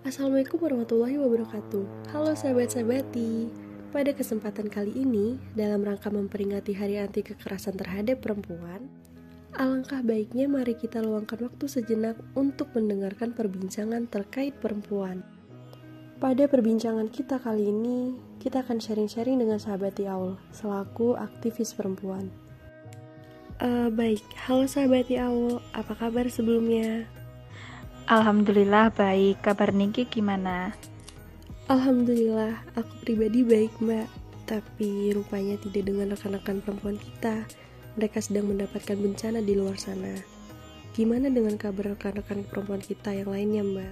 Assalamualaikum warahmatullahi wabarakatuh. Halo sahabat-sahabati. Pada kesempatan kali ini, dalam rangka memperingati Hari Anti Kekerasan Terhadap Perempuan, alangkah baiknya mari kita luangkan waktu sejenak untuk mendengarkan perbincangan terkait perempuan. Pada perbincangan kita kali ini, kita akan sharing-sharing dengan sahabati Aul, selaku aktivis perempuan. Baik, halo sahabati Aul, apa kabar sebelumnya? Alhamdulillah baik, kabar Niki gimana? Alhamdulillah, aku pribadi baik mbak. Tapi rupanya tidak dengan rekan-rekan perempuan kita. Mereka sedang mendapatkan bencana di luar sana. Gimana dengan kabar rekan-rekan perempuan kita yang lainnya mbak?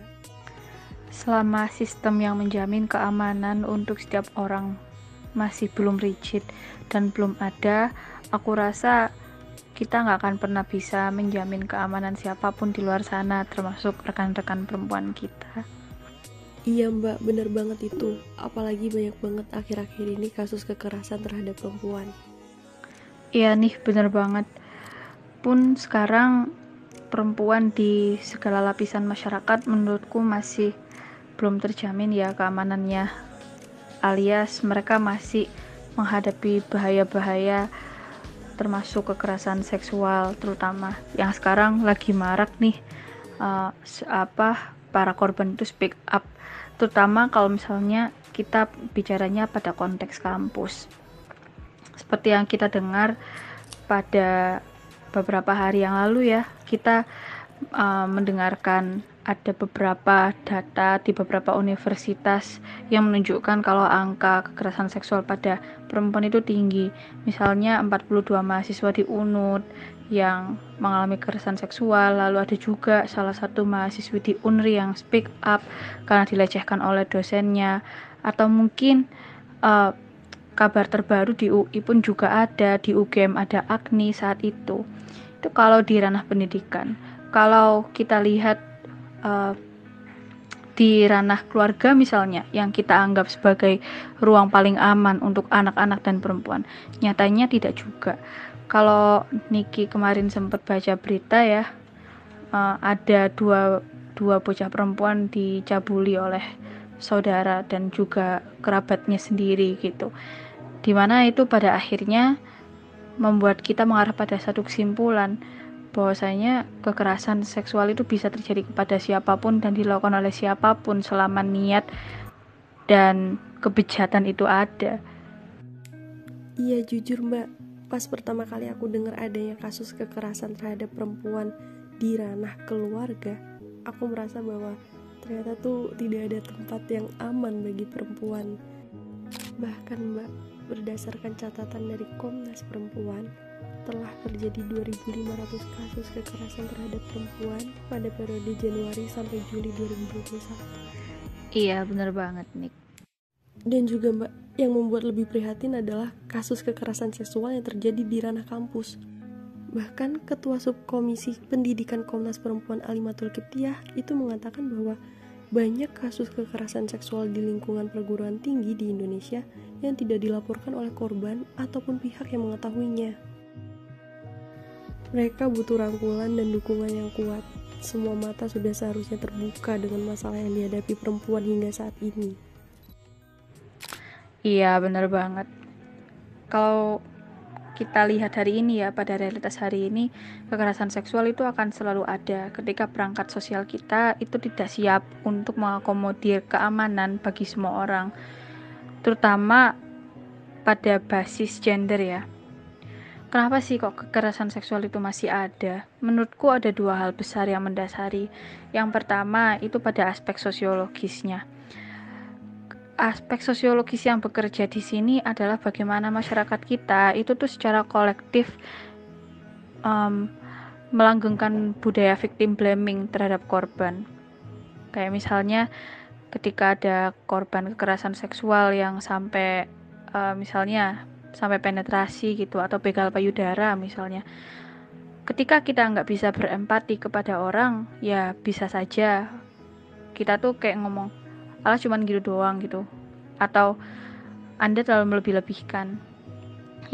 Selama sistem yang menjamin keamanan untuk setiap orang masih belum rigid dan belum ada, aku rasa kita nggak akan pernah bisa menjamin keamanan siapapun di luar sana, termasuk rekan-rekan perempuan kita. Iya mbak, bener banget itu. Apalagi banyak banget akhir-akhir ini kasus kekerasan terhadap perempuan. Iya nih, bener banget. Pun sekarang perempuan di segala lapisan masyarakat menurutku masih belum terjamin ya keamanannya, alias mereka masih menghadapi bahaya-bahaya termasuk kekerasan seksual, terutama yang sekarang lagi marak nih, para korban itu speak up, terutama kalau misalnya kita bicaranya pada konteks kampus. Seperti yang kita dengar pada beberapa hari yang lalu ya, kita mendengarkan ada beberapa data di beberapa universitas yang menunjukkan kalau angka kekerasan seksual pada perempuan itu tinggi. Misalnya 42 mahasiswa di UNUD yang mengalami kekerasan seksual, lalu ada juga salah satu mahasiswi di UNRI yang speak up karena dilecehkan oleh dosennya, atau mungkin kabar terbaru di UI pun juga ada, di UGM ada Agni saat itu. Itu kalau di ranah pendidikan. Kalau kita lihat di ranah keluarga misalnya, yang kita anggap sebagai ruang paling aman untuk anak-anak dan perempuan, nyatanya tidak juga. Kalau Niki kemarin sempat baca berita ya, ada dua bocah perempuan dicabuli oleh saudara dan juga kerabatnya sendiri gitu, dimana itu pada akhirnya membuat kita mengarah pada satu kesimpulan bahwasanya kekerasan seksual itu bisa terjadi kepada siapapun dan dilakukan oleh siapapun selama niat dan kebejatan itu ada. Iya jujur mbak, pas pertama kali aku dengar adanya kasus kekerasan terhadap perempuan di ranah keluarga, aku merasa bahwa ternyata tuh tidak ada tempat yang aman bagi perempuan. Bahkan mbak, berdasarkan catatan dari Komnas Perempuan, telah terjadi 2.500 kasus kekerasan terhadap perempuan pada periode Januari sampai Juli 2021. Iya, benar banget, Nick. Dan juga mbak, yang membuat lebih prihatin adalah kasus kekerasan seksual yang terjadi di ranah kampus. Bahkan Ketua Subkomisi Pendidikan Komnas Perempuan Alimatul Kiptiah itu mengatakan bahwa banyak kasus kekerasan seksual di lingkungan perguruan tinggi di Indonesia yang tidak dilaporkan oleh korban ataupun pihak yang mengetahuinya. Mereka butuh rangkulan dan dukungan yang kuat. Semua mata sudah seharusnya terbuka dengan masalah yang dihadapi perempuan hingga saat ini. Iya, benar banget. Kalau kita lihat hari ini ya, pada realitas hari ini, kekerasan seksual itu akan selalu ada ketika perangkat sosial kita itu tidak siap untuk mengakomodir keamanan bagi semua orang, terutama pada basis gender ya. Kenapa sih kok kekerasan seksual itu masih ada? Menurutku ada dua hal besar yang mendasari. Yang pertama itu pada aspek sosiologisnya. Aspek sosiologis yang bekerja di sini adalah bagaimana masyarakat kita itu tuh secara kolektif melanggengkan budaya victim blaming terhadap korban. Kayak misalnya ketika ada korban kekerasan seksual yang sampai misalnya sampai penetrasi gitu, atau begal payudara misalnya, ketika kita nggak bisa berempati kepada orang, ya bisa saja kita tuh kayak ngomong, alah cuman gitu doang gitu, atau Anda terlalu melebih-lebihkan,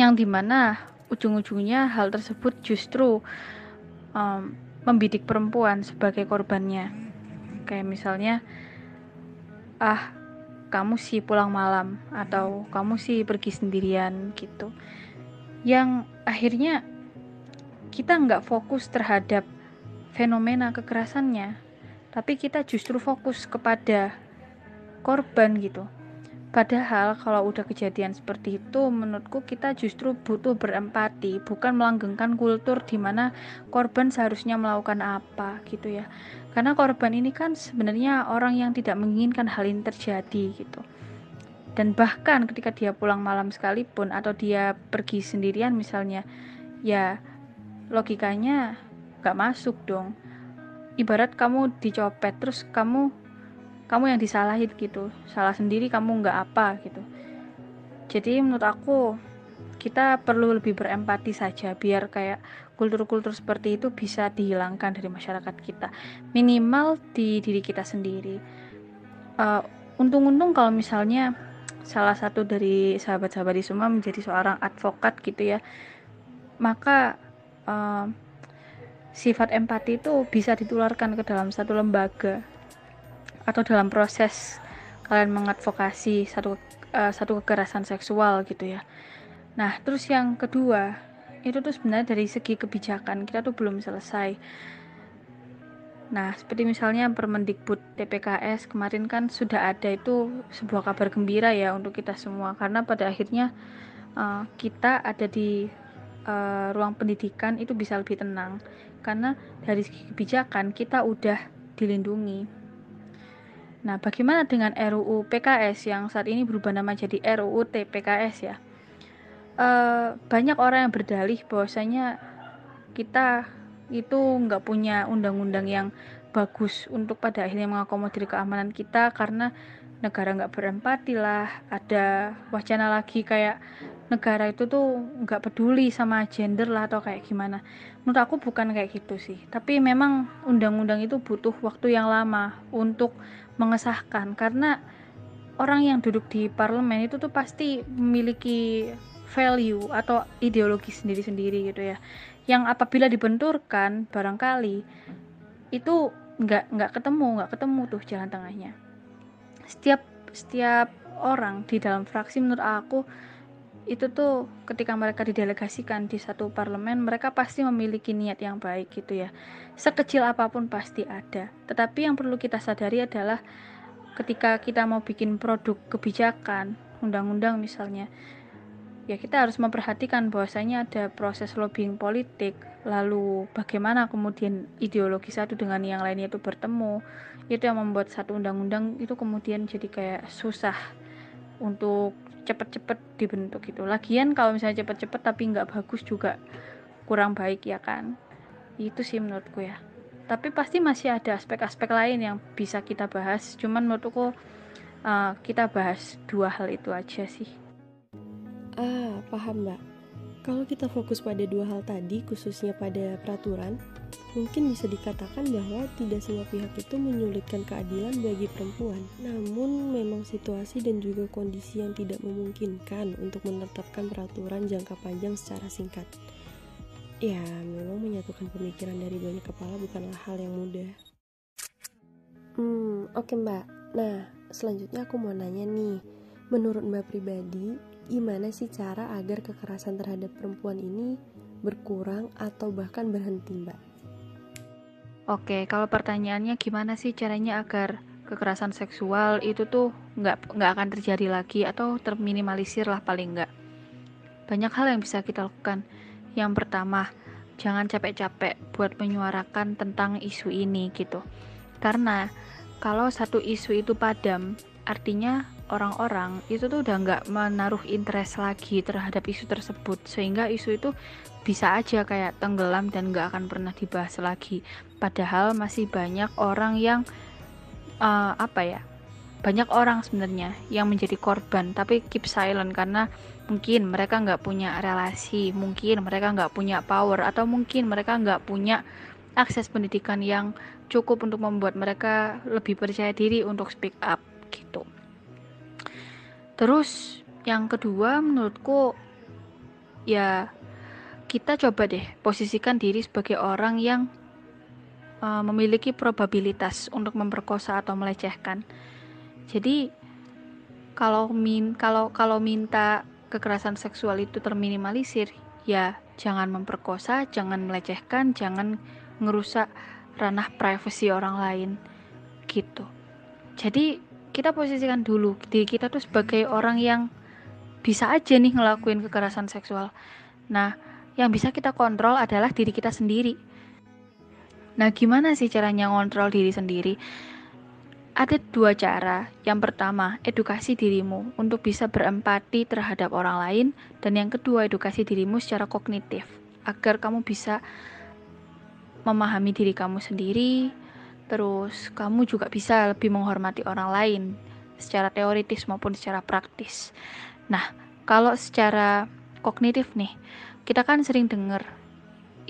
yang dimana ujung-ujungnya hal tersebut justru membidik perempuan sebagai korbannya. Kayak misalnya kamu sih pulang malam atau kamu sih pergi sendirian gitu, yang akhirnya kita nggak fokus terhadap fenomena kekerasannya, tapi kita justru fokus kepada korban gitu. Padahal kalau udah kejadian seperti itu, menurutku kita justru butuh berempati, bukan melanggengkan kultur di mana korban seharusnya melakukan apa gitu ya. Karena korban ini kan sebenarnya orang yang tidak menginginkan hal ini terjadi gitu. Dan bahkan ketika dia pulang malam sekalipun atau dia pergi sendirian misalnya, ya logikanya gak masuk dong. Ibarat kamu dicopet terus kamu yang disalahin gitu, salah sendiri kamu nggak apa gitu. Jadi menurut aku kita perlu lebih berempati saja, biar kayak kultur-kultur seperti itu bisa dihilangkan dari masyarakat kita, minimal di diri kita sendiri. Untung-untung kalau misalnya salah satu dari sahabat-sahabat di Suma menjadi seorang advokat gitu ya, maka sifat empati itu bisa ditularkan ke dalam satu lembaga atau dalam proses kalian mengadvokasi satu kekerasan seksual gitu ya. Nah, terus yang kedua, itu tuh sebenarnya dari segi kebijakan kita tuh belum selesai. Nah, seperti misalnya Permendikbud TPKS kemarin kan sudah ada, itu sebuah kabar gembira ya untuk kita semua, karena pada akhirnya kita ada di ruang pendidikan itu bisa lebih tenang, karena dari segi kebijakan kita udah dilindungi. Nah, bagaimana dengan RUU PKS yang saat ini berubah nama jadi RUU TPKS ya? Banyak orang yang berdalih bahwasanya kita itu nggak punya undang-undang yang bagus untuk pada akhirnya mengakomodir keamanan kita, karena negara nggak berempati lah. Ada wacana lagi kayak negara itu tuh nggak peduli sama gender lah atau kayak gimana. Menurut aku bukan kayak gitu sih, tapi memang undang-undang itu butuh waktu yang lama untuk mengesahkan, karena orang yang duduk di parlemen itu tuh pasti memiliki value atau ideologi sendiri-sendiri gitu ya, yang apabila dibenturkan barangkali itu nggak ketemu tuh jalan tengahnya. Setiap orang di dalam fraksi menurut aku itu tuh ketika mereka didelegasikan di satu parlemen, mereka pasti memiliki niat yang baik gitu ya, sekecil apapun pasti ada. Tetapi yang perlu kita sadari adalah ketika kita mau bikin produk kebijakan, undang-undang misalnya, ya kita harus memperhatikan bahwasanya ada proses lobbying politik, lalu bagaimana kemudian ideologi satu dengan yang lainnya itu bertemu. Itu yang membuat satu undang-undang itu kemudian jadi kayak susah untuk cepet-cepet dibentuk gitu. Lagian kalau misalnya cepet-cepet tapi nggak bagus juga kurang baik ya kan. Itu sih menurutku ya. Tapi pasti masih ada aspek-aspek lain yang bisa kita bahas, cuman menurutku kita bahas dua hal itu aja sih. Paham mbak. Kalau kita fokus pada dua hal tadi, khususnya pada peraturan, mungkin bisa dikatakan bahwa tidak semua pihak itu menyulitkan keadilan bagi perempuan. Namun memang situasi dan juga kondisi yang tidak memungkinkan untuk menetapkan peraturan jangka panjang secara singkat. Ya, memang menyatukan pemikiran dari banyak kepala bukanlah hal yang mudah. Oke mbak. Nah, selanjutnya aku mau nanya nih, menurut mbak pribadi, gimana sih cara agar kekerasan terhadap perempuan ini berkurang atau bahkan berhenti mbak? Oke, kalau pertanyaannya gimana sih caranya agar kekerasan seksual itu tuh nggak akan terjadi lagi atau terminimalisir lah paling nggak. Banyak hal yang bisa kita lakukan. Yang pertama, jangan capek-capek buat menyuarakan tentang isu ini gitu. Karena kalau satu isu itu padam, artinya orang-orang itu tuh udah nggak menaruh interest lagi terhadap isu tersebut, sehingga isu itu bisa aja kayak tenggelam dan nggak akan pernah dibahas lagi. Padahal masih banyak orang yang banyak orang sebenarnya yang menjadi korban tapi keep silent karena mungkin mereka nggak punya relasi, mungkin mereka nggak punya power, atau mungkin mereka nggak punya akses pendidikan yang cukup untuk membuat mereka lebih percaya diri untuk speak up gitu. Terus yang kedua menurutku ya, kita coba deh posisikan diri sebagai orang yang memiliki probabilitas untuk memperkosa atau melecehkan. Jadi kalau minta kekerasan seksual itu terminimalisir, ya jangan memperkosa, jangan melecehkan, jangan ngerusak ranah privasi orang lain gitu. Jadi kita posisikan dulu diri kita tuh sebagai orang yang bisa aja nih ngelakuin kekerasan seksual. Nah, yang bisa kita kontrol adalah diri kita sendiri. Nah, gimana sih caranya ngontrol diri sendiri? Ada dua cara. Yang pertama, edukasi dirimu untuk bisa berempati terhadap orang lain. Dan yang kedua, edukasi dirimu secara kognitif. Agar kamu bisa memahami diri kamu sendiri. Terus, kamu juga bisa lebih menghormati orang lain. Secara teoritis maupun secara praktis. Nah, kalau secara kognitif nih, kita kan sering dengar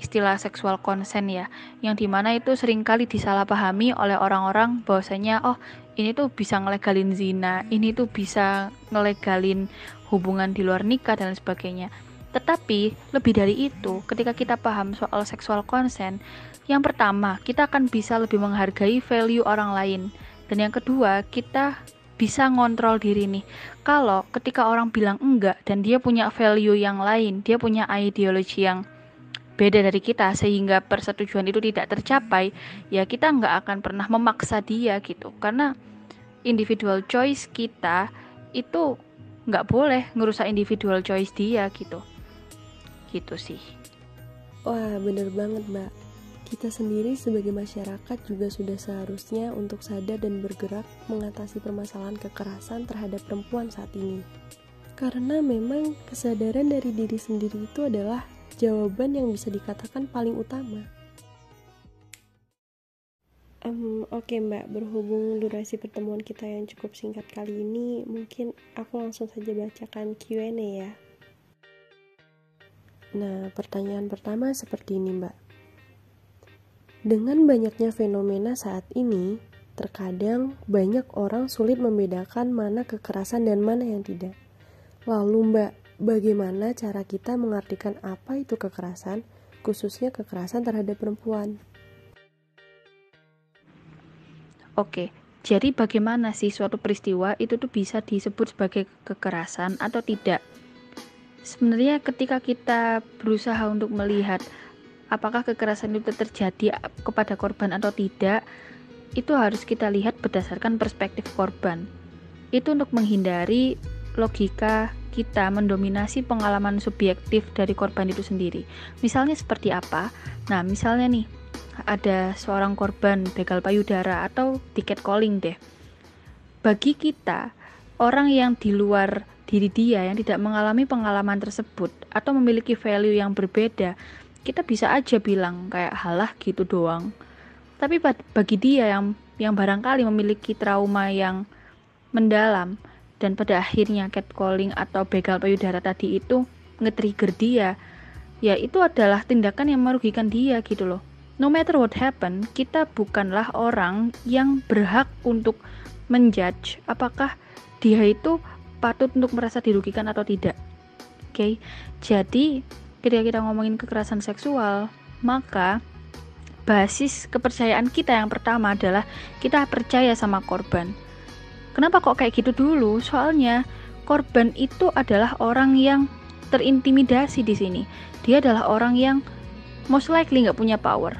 istilah seksual consent ya, yang dimana itu seringkali disalahpahami oleh orang-orang bahwasanya oh ini tuh bisa ngelegalin zina, ini tuh bisa ngelegalin hubungan di luar nikah dan sebagainya. Tetapi lebih dari itu, ketika kita paham soal seksual consent, yang pertama kita akan bisa lebih menghargai value orang lain, dan yang kedua kita bisa ngontrol diri nih. Kalau ketika orang bilang enggak dan dia punya value yang lain, dia punya ideologi yang beda dari kita sehingga persetujuan itu tidak tercapai, ya kita nggak akan pernah memaksa dia gitu, karena individual choice kita itu nggak boleh ngerusak individual choice dia gitu sih. Wah, bener banget Mbak. Kita sendiri sebagai masyarakat juga sudah seharusnya untuk sadar dan bergerak mengatasi permasalahan kekerasan terhadap perempuan saat ini. Karena memang kesadaran dari diri sendiri itu adalah jawaban yang bisa dikatakan paling utama. Oke Mbak, berhubung durasi pertemuan kita yang cukup singkat kali ini, mungkin aku langsung saja bacakan Q&A ya. Nah, pertanyaan pertama seperti ini Mbak. Dengan banyaknya fenomena saat ini, terkadang banyak orang sulit membedakan mana kekerasan dan mana yang tidak. Lalu Mbak, bagaimana cara kita mengartikan apa itu kekerasan, khususnya kekerasan terhadap perempuan? Oke, jadi bagaimana sih suatu peristiwa itu tuh bisa disebut sebagai kekerasan atau tidak? Sebenarnya ketika kita berusaha untuk melihat apakah kekerasan itu terjadi kepada korban atau tidak, itu harus kita lihat berdasarkan perspektif korban. Itu untuk menghindari logika kita mendominasi pengalaman subjektif dari korban itu sendiri. Misalnya seperti apa? Nah, misalnya nih, ada seorang korban begal payudara atau tiket calling deh. Bagi kita, orang yang di luar diri dia yang tidak mengalami pengalaman tersebut atau memiliki value yang berbeda, kita bisa aja bilang kayak halah gitu doang. Tapi bagi dia yang barangkali memiliki trauma yang mendalam dan pada akhirnya catcalling atau begal payudara tadi itu nge-trigger dia, ya itu adalah tindakan yang merugikan dia gitu loh. No matter what happen, kita bukanlah orang yang berhak untuk menjudge apakah dia itu patut untuk merasa dirugikan atau tidak. Oke, jadi ketika kita ngomongin kekerasan seksual, maka basis kepercayaan kita yang pertama adalah kita percaya sama korban. Kenapa kok kayak gitu dulu? Soalnya korban itu adalah orang yang terintimidasi di sini. Dia adalah orang yang most likely nggak punya power.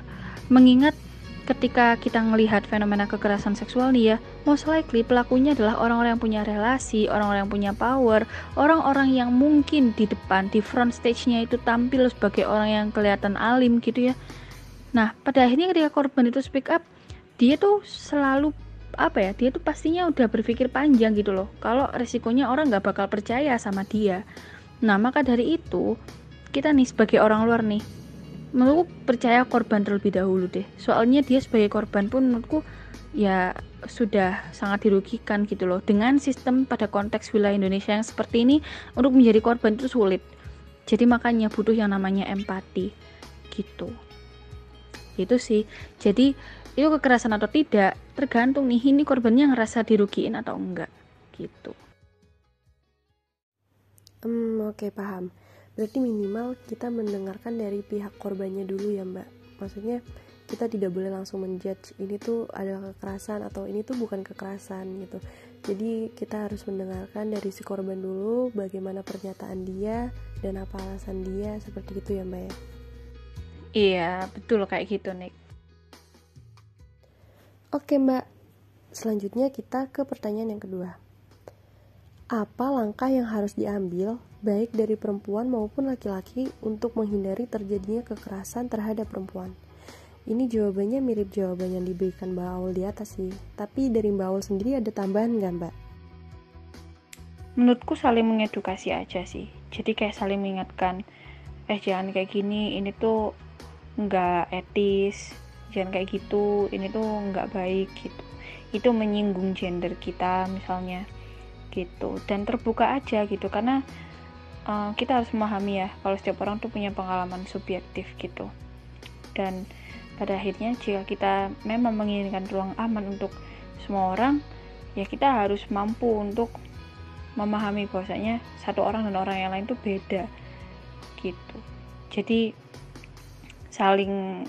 Mengingat ketika kita melihat fenomena kekerasan seksual nih ya, most likely pelakunya adalah orang-orang yang punya relasi, orang-orang yang punya power, orang-orang yang mungkin di depan, di front stage-nya itu tampil sebagai orang yang kelihatan alim gitu ya. Nah, pada akhirnya ketika korban itu speak up, dia tuh selalu dia tuh pastinya udah berpikir panjang gitu loh, kalau resikonya orang gak bakal percaya sama dia. Nah, maka dari itu, kita nih sebagai orang luar nih, menurutku percaya korban terlebih dahulu deh. Soalnya dia sebagai korban pun menurutku ya sudah sangat dirugikan gitu loh. Dengan sistem pada konteks wilayah Indonesia yang seperti ini, untuk menjadi korban itu sulit. Jadi makanya butuh yang namanya empati gitu. Itu sih. Jadi itu kekerasan atau tidak tergantung nih, ini korbannya ngerasa dirugiin atau enggak gitu. Oke, paham. Berarti minimal kita mendengarkan dari pihak korbannya dulu ya Mbak. Maksudnya kita tidak boleh langsung menjudge ini tuh adalah kekerasan atau ini tuh bukan kekerasan gitu. Jadi kita harus mendengarkan dari si korban dulu bagaimana pernyataan dia dan apa alasan dia, seperti itu ya Mbak ya. Iya, betul kayak gitu, Nick. Oke Mbak, selanjutnya kita ke pertanyaan yang kedua. Apa langkah yang harus diambil baik dari perempuan maupun laki-laki untuk menghindari terjadinya kekerasan terhadap perempuan? Ini jawabannya mirip jawaban yang diberikan Mbak Aul di atas sih. Tapi dari Mbak Aul sendiri ada tambahan nggak Mbak? Menurutku saling mengedukasi aja sih. Jadi kayak saling mengingatkan, jangan kayak gini, ini tuh nggak etis, jangan kayak gitu, ini tuh nggak baik gitu. Itu menyinggung gender kita misalnya gitu. Dan terbuka aja gitu, karena kita harus memahami ya kalau setiap orang tuh punya pengalaman subjektif gitu. Dan pada akhirnya jika kita memang menginginkan ruang aman untuk semua orang, ya kita harus mampu untuk memahami bahwasanya satu orang dan orang yang lain itu beda gitu. Jadi saling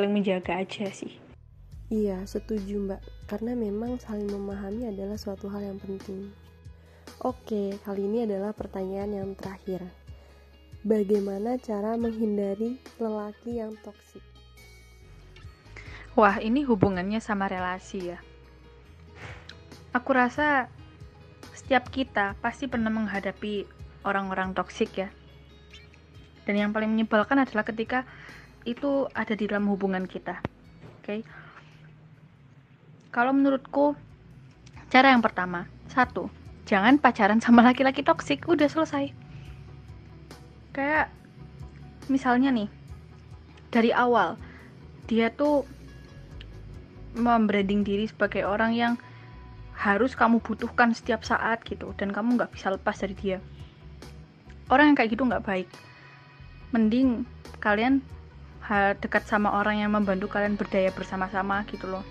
menjaga aja sih. Iya, setuju Mbak. Karena memang saling memahami adalah suatu hal yang penting. Oke, kali ini adalah pertanyaan yang terakhir. Bagaimana cara menghindari lelaki yang toksik? Wah, ini hubungannya sama relasi ya. Aku rasa setiap kita pasti pernah menghadapi orang-orang toksik ya. Dan yang paling menyebalkan adalah ketika itu ada di dalam hubungan kita. Oke. Kalau menurutku, cara yang pertama, 1, jangan pacaran sama laki-laki toksik, udah selesai. Kayak misalnya nih, dari awal dia tuh membranding diri sebagai orang yang harus kamu butuhkan setiap saat gitu, dan kamu nggak bisa lepas dari dia. Orang yang kayak gitu nggak baik. Mending kalian dekat sama orang yang membantu kalian berdaya bersama-sama gitu loh,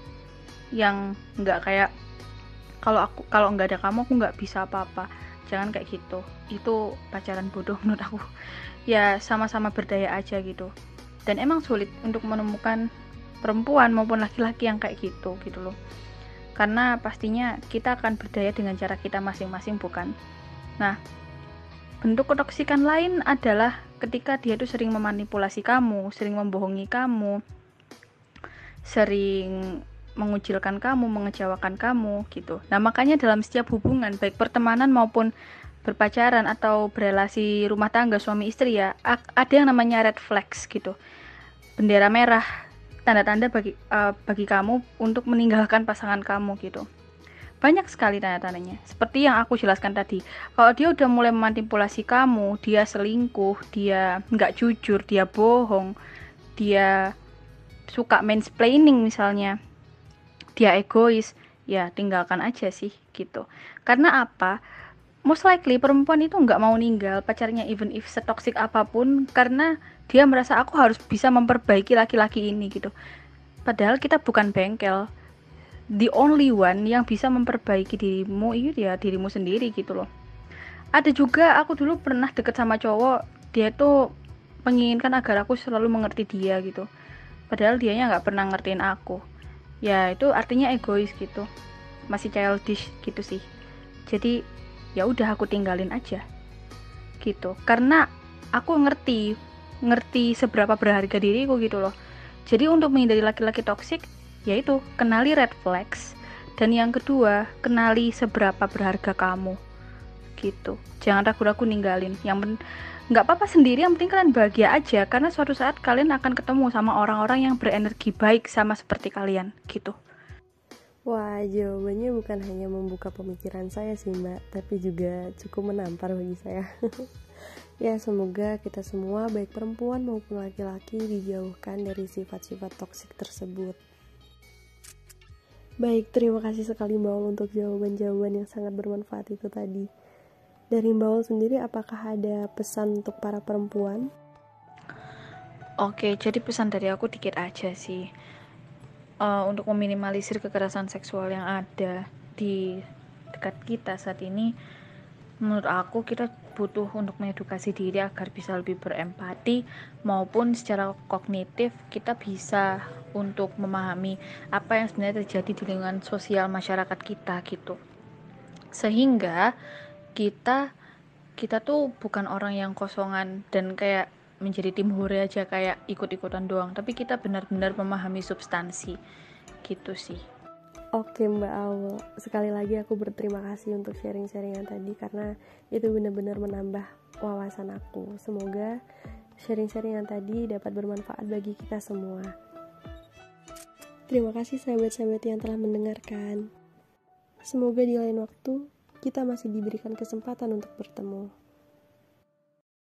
yang nggak kayak kalau nggak ada kamu aku nggak bisa apa-apa. Jangan kayak gitu, itu pacaran bodoh menurut aku. Ya sama-sama berdaya aja gitu. Dan emang sulit untuk menemukan perempuan maupun laki-laki yang kayak gitu loh, karena pastinya kita akan berdaya dengan cara kita masing-masing, bukan? Nah, bentuk ketoksikan lain adalah ketika dia tuh sering memanipulasi kamu, sering membohongi kamu, sering mengucilkan kamu, mengecewakan kamu gitu. Nah, makanya dalam setiap hubungan, baik pertemanan maupun berpacaran atau berelasi rumah tangga suami istri ya, ada yang namanya red flags gitu. Bendera merah, tanda-tanda bagi kamu untuk meninggalkan pasangan kamu gitu. Banyak sekali tanda-tandanya. Seperti yang aku jelaskan tadi. Kalau dia udah mulai memanipulasi kamu, dia selingkuh, dia nggak jujur, dia bohong, dia suka mansplaining misalnya, dia egois, ya tinggalkan aja sih gitu. Karena apa? Most likely perempuan itu nggak mau ninggal pacarnya even if setoksik apapun, karena dia merasa aku harus bisa memperbaiki laki-laki ini gitu. Padahal kita bukan bengkel. The only one yang bisa memperbaiki dirimu itu ya dirimu sendiri gitu loh. Ada juga aku dulu pernah deket sama cowok, dia tuh menginginkan agar aku selalu mengerti dia gitu. Padahal dianya nggak pernah ngertiin aku. Ya itu artinya egois gitu. Masih childish gitu sih. Jadi ya udah aku tinggalin aja gitu, karena aku ngerti seberapa berharga diriku gitu loh. Jadi untuk menghindari laki-laki toksik, yaitu kenali red flags, dan yang kedua kenali seberapa berharga kamu gitu. Jangan ragu-ragu ninggalin. Nggak apa-apa sendiri, yang penting kalian bahagia aja, karena suatu saat kalian akan ketemu sama orang-orang yang berenergi baik sama seperti kalian gitu. Wah, jawabannya bukan hanya membuka pemikiran saya sih Mbak, tapi juga cukup menampar bagi saya. Ya, semoga kita semua baik perempuan maupun laki-laki dijauhkan dari sifat-sifat toksik tersebut. Baik, terima kasih sekali Mbak Ul untuk jawaban-jawaban yang sangat bermanfaat itu tadi. Dari Mbak Ul sendiri, apakah ada pesan untuk para perempuan? Oke, jadi pesan dari aku dikit aja sih. Untuk meminimalisir kekerasan seksual yang ada di dekat kita saat ini, menurut aku kita butuh untuk mengedukasi diri agar bisa lebih berempati, maupun secara kognitif kita bisa untuk memahami apa yang sebenarnya terjadi di lingkungan sosial masyarakat kita gitu. Sehingga kita tuh bukan orang yang kosongan dan kayak menjadi tim hore aja, kayak ikut-ikutan doang, tapi kita benar-benar memahami substansi gitu sih. Oke Mbak Aul, sekali lagi aku berterima kasih untuk sharing-sharingan tadi karena itu benar-benar menambah wawasan aku. Semoga sharing-sharingan tadi dapat bermanfaat bagi kita semua. Terima kasih sahabat-sahabat yang telah mendengarkan. Semoga di lain waktu kita masih diberikan kesempatan untuk bertemu.